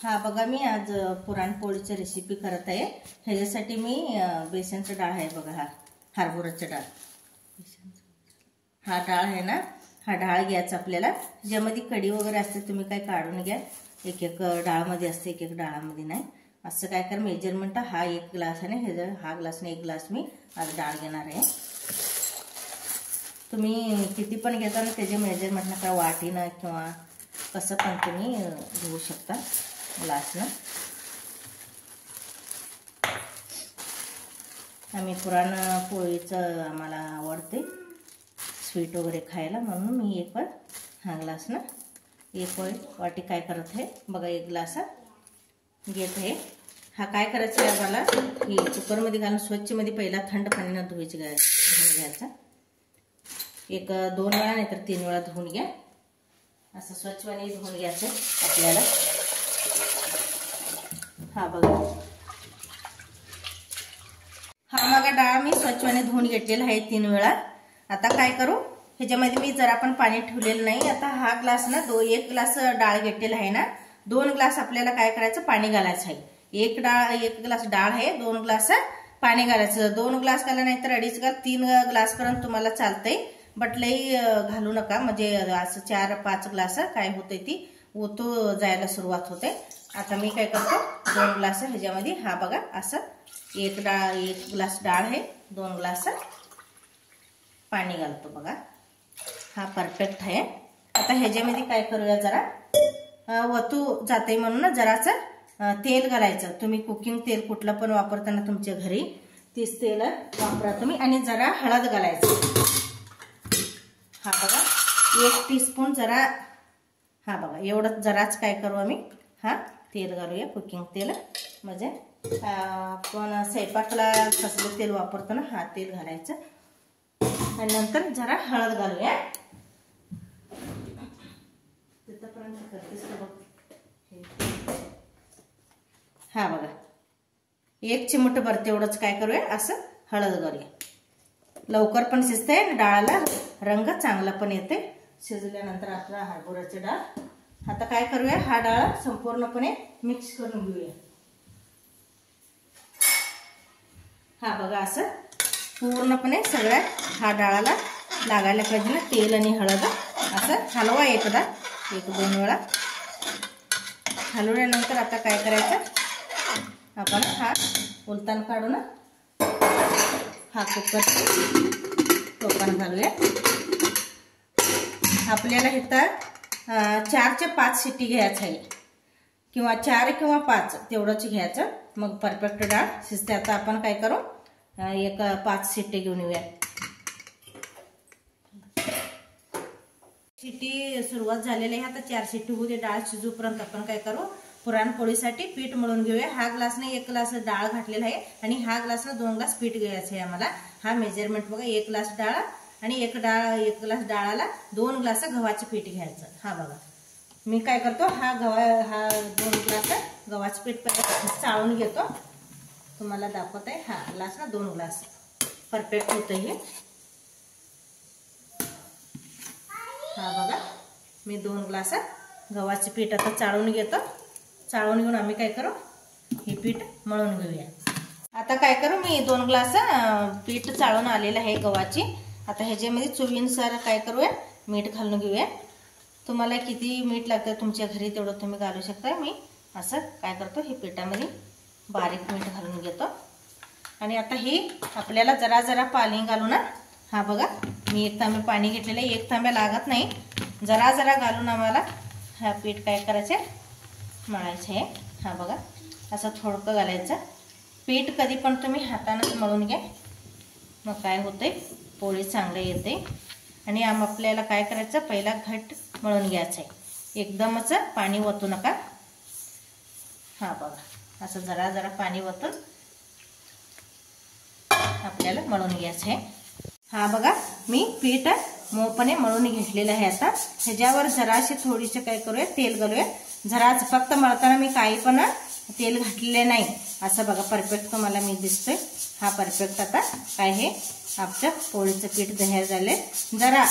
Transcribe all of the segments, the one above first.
हा बघा, मी आज पुरणपोळीची रेसिपी करत आहे। ह्याच्यासाठी मी बेसनचं डाळ आहे बघा, हा हरभऱ्याचं डाळ, हा डाळ आहे ना, हा डाळ घ्यायचा आपल्याला। ज्यामध्ये कढी वगैरे असते तुम्ही काय काढून घ्या, एक एक डाळमध्ये असते, एक एक डाळामध्ये नाही। असं काय कर, मेजरमेंट हा 1 ग्लास आहे ना, हा ग्लासने 1 ग्लास मी आज डाळ घेणार आहे। तुम्ही किती पण घेता ना त्याचे मेजरमेंट नका, वाटीनं किंवा कसं पण तुम्ही घेऊ शकता ग्लासनं। आम्ही पुरणपोळीचं आम्हाला आवडते स्वीट वगैरे खायला, म्हणून मी एक हा ग्लासनं 1 वाटी काय करत आहे बघा, 1 ग्लास घेत आहे। हा काय करायचं आहे आम्हाला, ही कुकरमध्ये घालून स्वच्छ मध्ये पहिला थंड पाण्याने धुवून घ्यायचा। 1-2 वेळा नाही तर 3 वेळा धुवून घ्या, असं स्वच्छ पाणी धुवून घ्यायचं आपल्याला। हा बघा, हा बघा डाळ मी स्वच्छपणे धुवून घेतलेला आहे 3 वेळा। आता काय करू, ह्याच्यामध्ये मी जरा पण पाणी ठेवलेलं नाही। आता हा ग्लास ना 1 ग्लास डाळ घेतलेला आहे ना, 2 ग्लास आपल्याला काय करायचं, पाणी घालायचं आहे। 1 ग्लास डाळ आहे, 2 ग्लास पाणी घालायचं। 2 ग्लास घाला नाही तर 2.5 ग्लास 3 ग्लास पर्यंत तुम्हाला चालतंय, बट लई घालू नका, म्हणजे असं 4-5 ग्लास काय होते ती ओतो जायला सुरुवात होते। आता मी काय करतो, 2 ग्लास ह्याच्यामध्ये, हा बघा असं 1 ग्लास डाळ आहे, 2 ग्लास पाणी घालतो बघा, हा परफेक्ट आहे। आता ह्याच्यामध्ये काय करूया, जरा वतू जाते म्हणून ना जराचं तेल घालायचं। तुम्ही कुकिंग तेल कुठलं पण वापरताना तुमच्या घरी तीच तेल वापरा तुम्ही, आणि जरा हळद घालायचं। हा बघा 1 टीस्पून जरा, हा बघा एवढं जराच काय करू आम्ही, हा तेल घालूया, कुकिंग तेल, म्हणजे आपण स्वयंपाकला कसलं तेल वापरतो ना, हा तेल घालायचं। आणि नंतर जरा हळद घालूया, हा बघा 1 चिमूटभर तेवढंच काय करूया, असं हळद घालूया। लवकर पण शिजते, डाळाला रंग चांगला पण येते शिजल्यानंतर आपला हरभऱ्याची डाळ। आता काय करूया, हा डाळ संपूर्णपणे मिक्स करून घेऊया। हा बघा असं पूर्णपणे सगळ्या हा डाळाला लागायला पाहिजे ना तेल आणि हळद। असं हलवा एकदा 1-2 वेळा हलवल्यानंतर आता काय करायचं, आपण हा उलटण काढून हा कुकर टोपण घालूया। आपल्याला इथं 4 ते 5 शिट्टी घ्यायचं आहे, किंवा 4 किंवा 5 तेवढंच घ्यायचं, मग परफेक्ट डाळ शिजते। आता आपण काय करू, 5 शिट्टी घेऊन येऊया। शिट्टी सुरुवात झालेली आहे, आता 4 शिट्टी होऊ दे, डाळ शिजूपर्यंत आपण काय करू, पुरणपोळीसाठी पीठ मळून घेऊया। हा ग्लासने 1 ग्लास डाळ घातलेला आहे, आणि हा ग्लासने 2 ग्लास पीठ घ्यायचं आहे आम्हाला। हा मेजरमेंट बघा, 1 ग्लास डाळ आणि 1 ग्लास डाळाला 2 ग्लास गव्हाचे पीठ घ्यायचं। हा बघा मी काय करतो, हा 2 ग्लास गव्हाचे पीठ चाळून घेतो, तुम्हाला दाखवत आहे। हा ग्लास ना 2 ग्लास परफेक्ट होतं हे। हा बघा मी 2 ग्लास गव्हाचे पीठ आता चाळून घेतो। चाळून घेऊन आम्ही काय करू, हे पीठ मळून घेऊया। आता काय करू, मी 2 ग्लास पीठ चाळून आलेलं आहे गव्हाची। आता ह्याच्यामध्ये चवीनुसार काय करूया, मीठ घालून घेऊया। तुम्हाला किती मीठ लागतं तुमच्या घरी तेवढं तुम्ही घालू शकता। मी असं काय करतो, हे पिठामध्ये बारीक मीठ घालून घेतो, आणि आता हे आपल्याला जरा जरा पाणी घालू ना, हा बघा मी 1 तांबे पाणी घेतलेलं आहे, 1 तांब्या लागत नाही, जरा जरा घालून आम्हाला हा पीठ काय करायचं, मळायचं आहे। हा बघा असं थोडकं घालायचं पीठ, कधी पण तुम्ही हाताने मळून घ्या, मग काय होतंय पोळी चांगले येते। आणि आपल्याला काय करायचं, पहिला घट्ट मळून घ्यायचं आहे, एकदमच पाणी ओतू नका। हा बघा असं जरा जरा पाणी ओतून आपल्याला मळून घ्यायचं आहे। हा बघा मी पीठ मऊपणे मळून घेतलेलं आहे। आता ह्याच्यावर जराशी थोडीशी काय करूया, तेल घालूया, जराच, फक्त मळताना मी काही पण तेल घातलेले नाही। असं बघा परफेक्ट तुम्हाला मी दिसतोय, हा परफेक्ट आता काय हे आपलं पोळीचं पीठ तयार झाले। जरा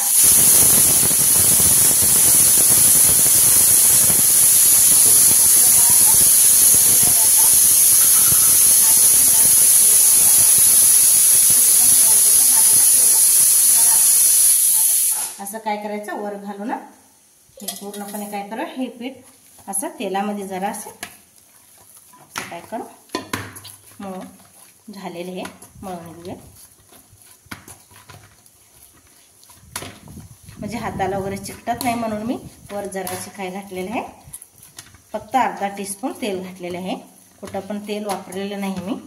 असं काय करायचं वर घालून हे पूर्णपणे काय करू हे पीठ असं तेलामध्ये जरा असं काय करू मळून झालेले हे मळून घेऊया. म्हणजे हाताला वगैरे चिकटत नाही म्हणून मी वर जरासे काय घातलेले आहे, फक्त अर्धा टीस्पून तेल घातलेले आहे. कुठं पण तेल वापरलेलं नाही मी.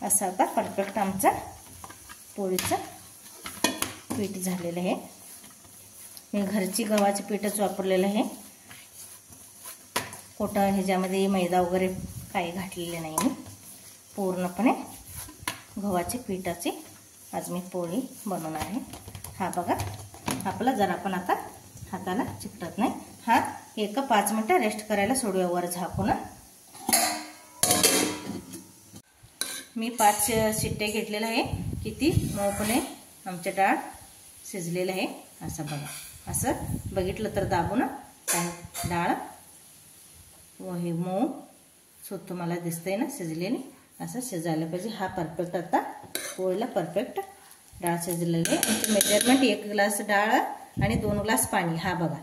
असं आता परफेक्ट आमचा पोळीचं पीठ झालेलं आहे. मी घरची गव्हाचे पीठच वापरलेलं आहे. कुठं ह्याच्यामध्ये मैदा वगैरे काही घातलेले नाही मी. पूर्णपणे गव्हाचे पीठाची आज मी पोळी बनवणार आहे. हा बघा आपला जरा पण आता हाताला चिकटत नाही. हा 5 मिनिटं रेस्ट करायला सोडूया वर झाकून. मी 5 शिट्ट्या घेतलेल्या आहे. किती मऊपणे आमची डाळ शिजलेलं आहे. असं बघा, असं बघितलं तर दाबून काय डाळ व हे मऊ सुत तुम्हाला दिसतंय ना शिजलेली. असं शिजायला पाहिजे. हा परफेक्ट आता पोळीला परफेक्ट डाळ शिजलेली आहे. मेजरमेंट 1 ग्लास डाळ आणि 2 ग्लास पाणी. हा बघा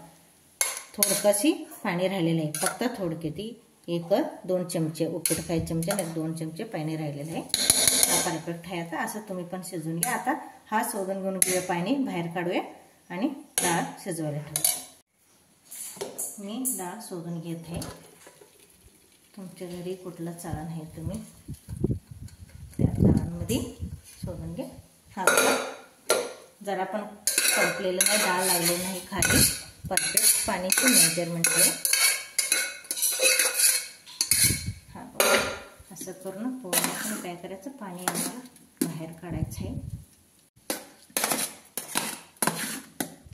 थोडकशी पाणी राहिलेलं आहे, फक्त थोडके ती 1-2 चमचे उपीट खायचे चमचे आणि 2 चमचे पाणी राहिलेलं आहे. हा परफेक्ट आहे. आता असं तुम्ही पण शिजवून घ्या. आता हा शोधून घेऊन घेऊया, पाणी बाहेर काढूया आणि डाळ शिजवायला ठेवूया. मी डाळ शोधून घेत आहे. तुमच्या घरी कुठलं चाळण आहे तुम्ही त्या चाळणमध्ये शोधून घ्या. हा जरा पण संपलेलं नाही, डाळ लागलेलं नाही खाली. परफेक्ट पाणीची मेजरमेंट आहे. हा असं करून पूर्णपणे काय करायचं पाणी आम्हाला बाहेर काढायचं आहे.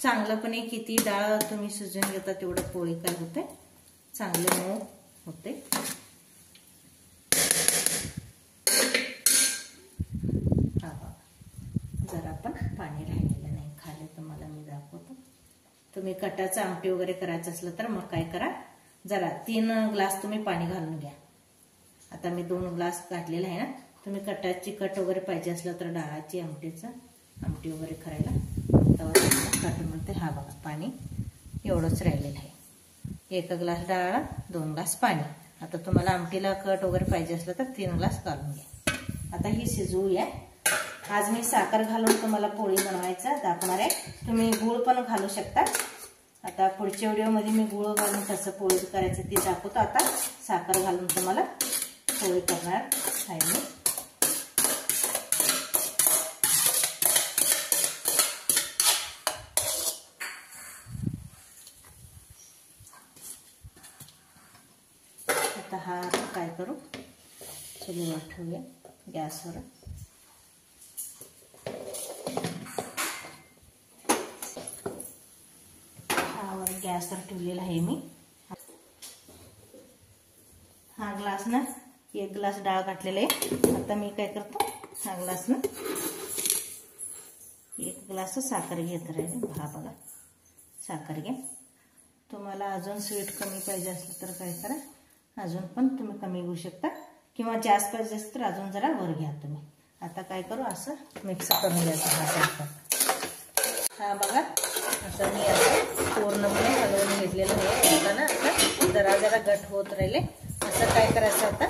चांगलंपणे किती डाळ तुम्ही शिजवून घेता तेवढं पोळी काय होते चांगले मऊ होते. जरा पण पाणी राहिलेलं नाही खाली, तुम्हाला मी दाखवतो. तुम्ही कटाचं आमटी वगैरे करायचं असलं तर मग काय करा, जरा 3 ग्लास तुम्ही पाणी घालून घ्या. आता मी 2 ग्लास घातलेलं आहे ना. तुम्ही कटाची कट वगैरे पाहिजे असलं तर डाळाची आमटी वगैरे करायला कट म्हणते. हा बघा पाणी एवढंच राहिलेलं आहे. 1 ग्लास डाळ 2 ग्लास पाणी. आता तुम्हाला आमटीला कट वगैरे पाहिजे असलं तर 3 ग्लास घालून घ्या. आता ही शिजवूया. आज मी साखर घालून तुम्हाला पोळी बनवायचं दाखवणार आहे. तुम्ही गूळ पण घालू शकता. आता पुढच्या व्हिडिओमध्ये मी गूळ घालून कसं पोळी करायचं ते दाखवतो. आता साखर घालून तुम्हाला पोळी करणार आहे मी. आता हा काय करू, चुलीवर ठेवूया गॅसवर. गॅसवर ठेवलेला आहे मी. हा ग्लास ना 1 ग्लास डाळ घातलेला आहे. आता मी काय करतो, हा ग्लास ना 1 ग्लास साखर घेत राहील. हा बघा साखर घ्या. तुम्हाला अजून स्वीट कमी पाहिजे असलं तर काय करा, अजून पण तुम्ही कमी घेऊ शकता किंवा जास्त पाहिजे असेल तर अजून जरा वर घ्या तुम्ही. आता काय करू, असं मिक्स करून घ्यायचं हा साखर. हा बघा असं मी असं पूर्णपणे हलवून घेतलेलं आहे. आता ना आता जरा जरा घट होत राहिले. असं काय करायचं, आता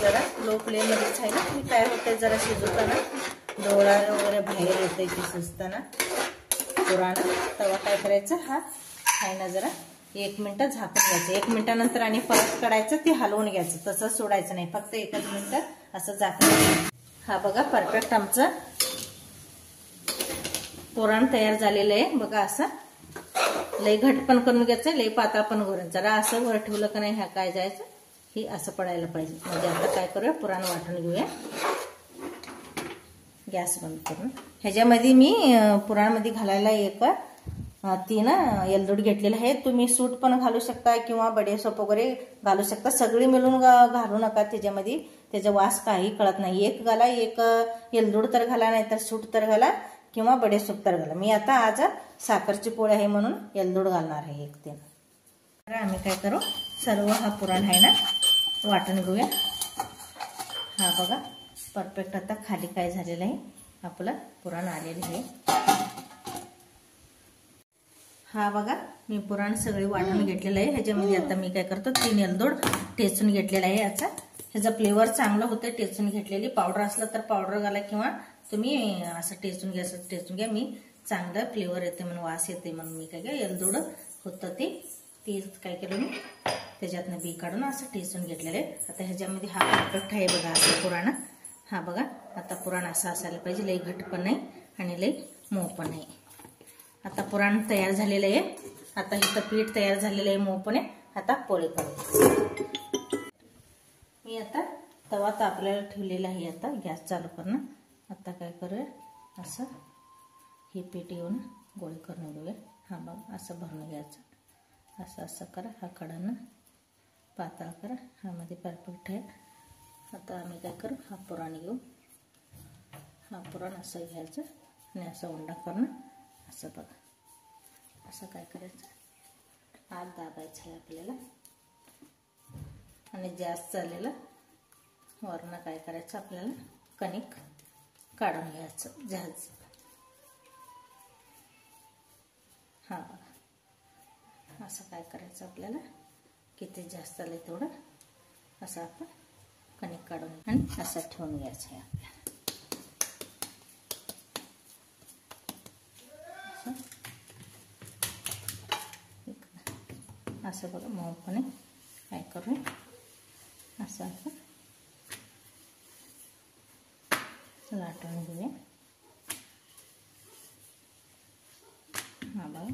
जरा लो फ्लेममध्येच आहे ना. मी काय होते जरा शिजवताना डोळा वगैरे बाहेर येते की शिजताना पुराण, तेव्हा काय करायचं, हा आहे ना जरा 1 मिनिट झाकून घ्यायचं. 1 मिनिटानंतर आणि परत काढायचं, ते हलवून घ्यायचं. तसं सोडायचं नाही, फक्त 1 मिनिट असं झाकून. हा बघा परफेक्ट आमचं पुरण तयार झालेलं आहे. बघा असं लई घट पण करून घ्यायचं, लई पातळ पण करून. जरा असं वर ठेवलं का नाही ह्या काय जायचं, ही असं पडायला पाहिजे. म्हणजे आता काय करूया, पुरण वाटून घेऊया. गॅस बंद करून ह्याच्यामध्ये मी पुरणमध्ये घालायला 3 एलदोड घेतलेलं आहे. तुम्ही सूट पण घालू शकता किंवा बडेसोप वगैरे घालू शकता. सगळी मिळून घालू नका त्याच्यामध्ये, त्याचा वास काही कळत नाही. 1 घाला, 1 एलदोड तर घाला, नाही तर सूट तर घाला किंवा बडेसोप तर घाला. मी आता आज साखरची पोळी आहे म्हणून एलदोड घालणार आहे 1-3. तर आम्ही काय करू, सर्व हा पुरण आहे ना वाटून घेऊया. हा बघा परफेक्ट आता खाली काय झालेलं आहे, आपलं पुरण आलेलं आहे. हा बघा मी पुरण सगळे वाटून घेतलेलं आहे. ह्याच्यामध्ये आता मी काय करतो 3 एलदोड ठेचून घेतलेला आहे. ह्याचा फ्लेवर चांगलं होतं टेचून घेतलेली. पावडर असलं तर पावडर घाला किंवा तुम्ही असं टेचून घ्या. असं टेचून घ्या. मी चांगलं फ्लेवर येते म्हणून वास येते म्हणून मी काय एलदोड होतं ते काय केलं मी त्याच्यातनं बी काढून असं टेचून घेतलेलं आहे. आता ह्याच्यामध्ये हा परफेक्ट आहे बघा असं पुराण. हा बघा आता पुराण असं असायला पाहिजे. लई घट्ट पण नाही आणि लई मऊ पण नाही. आता पुराण तयार झालेलं आहे. आता इथं पीठ तयार झालेलं आहे मऊ पण आहे. आता पोळी करू. मी आता तवा तापलेला ठेवलेला आहे. आता गॅस चालू करणं. आता काय करूया असं ही पीठ येऊन गोळी करून घेऊया. हा बघ असं भरून घ्यायचं. असं असं करा. हा कडानं पातळ करा. हा मध्ये परफेक्ट आहे. आता आम्ही काय करू हा पुराण घेऊ. हा पुराण असं घ्यायचं आणि असं उंडा करणं. असं बघा असं काय करायचं आत दाबायचं आहे आपल्याला आणि जास्त चाललेलं वरनं काय करायचं आपल्याला कणिक काढून घ्यायचं जहाज. हा असं काय करायचं आपल्याला किती जास्त आलं तेवढं असं आपण कणिक काढून आणि असं ठेवून घ्यायचं आहे आपल्याला. असं बघा मऊपणे काय करूया असं आपण लाटून घेऊया. हा बघा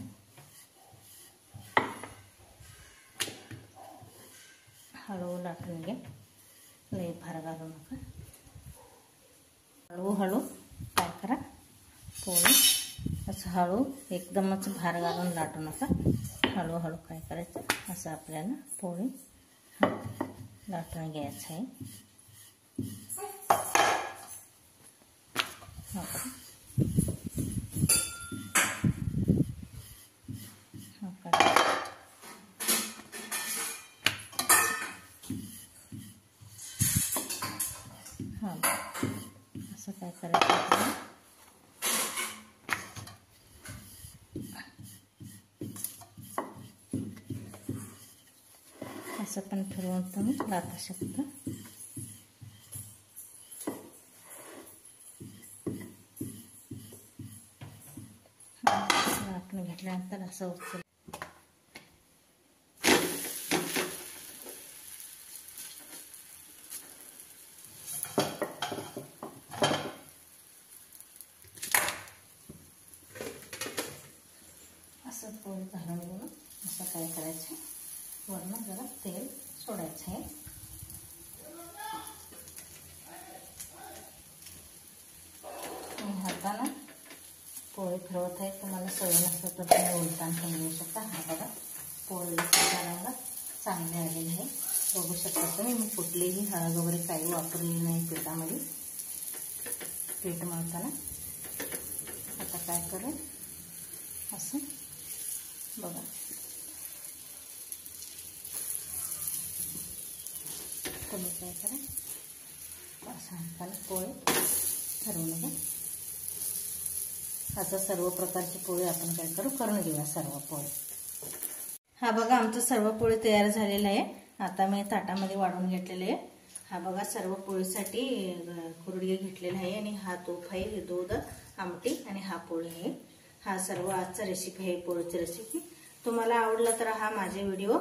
हळू लाटून घ्या. लई भार घालू नका. हळूहळू काय करा पोळी असं हळू एकदमच भार घालून लाटू नका. हळूहळू काय करायचं असं आपल्याला पोळी लाटून घ्यायचं आहे. असं काय करायचं असं पण फिरवून तुम्ही लाटू शकता. लाटून घेतल्यानंतर असं उचल असं पोळी घालून घेऊन असं काय करायचं वरनं जरा तेल सोडायचं आहे. मी हाताला पोळी फिरवत आहे. तुम्हाला सवय नसतं तर तुम्ही उलटान पण घेऊ शकता. हा बघा पोळी रंग चांगले आलेले आहे बघू शकता तुम्ही. मी कुठलीही हळद वगैरे काही वापरलेली नाही पिठामध्ये पीठ मळताना. आता काय करू असं बघा तुम्ही काय करा असं हाताला पोळी ठरवून घ्या. आता सर्व प्रकारची पोळी आपण काय करू करून घेऊया सर्व पोळी. हा बघा आमचं सर्व पोळी तयार झालेलं आहे. आता मी ताटामध्ये वाढून घेतलेले आहे. हा बघा सर्व पोळीसाठी कुरडे घेतलेला आहे आणि हा तूप आहे, हे दूध आमटी आणि हा पोळी आहे. हा सर्व आजचा रेसिपी आहे पोळीची रेसिपी. तुम्हाला आवडला तर हा माझे व्हिडिओ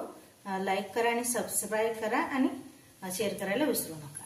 लाईक करा आणि सबस्क्राईब करा आणि शेअर करायला विसरू नका.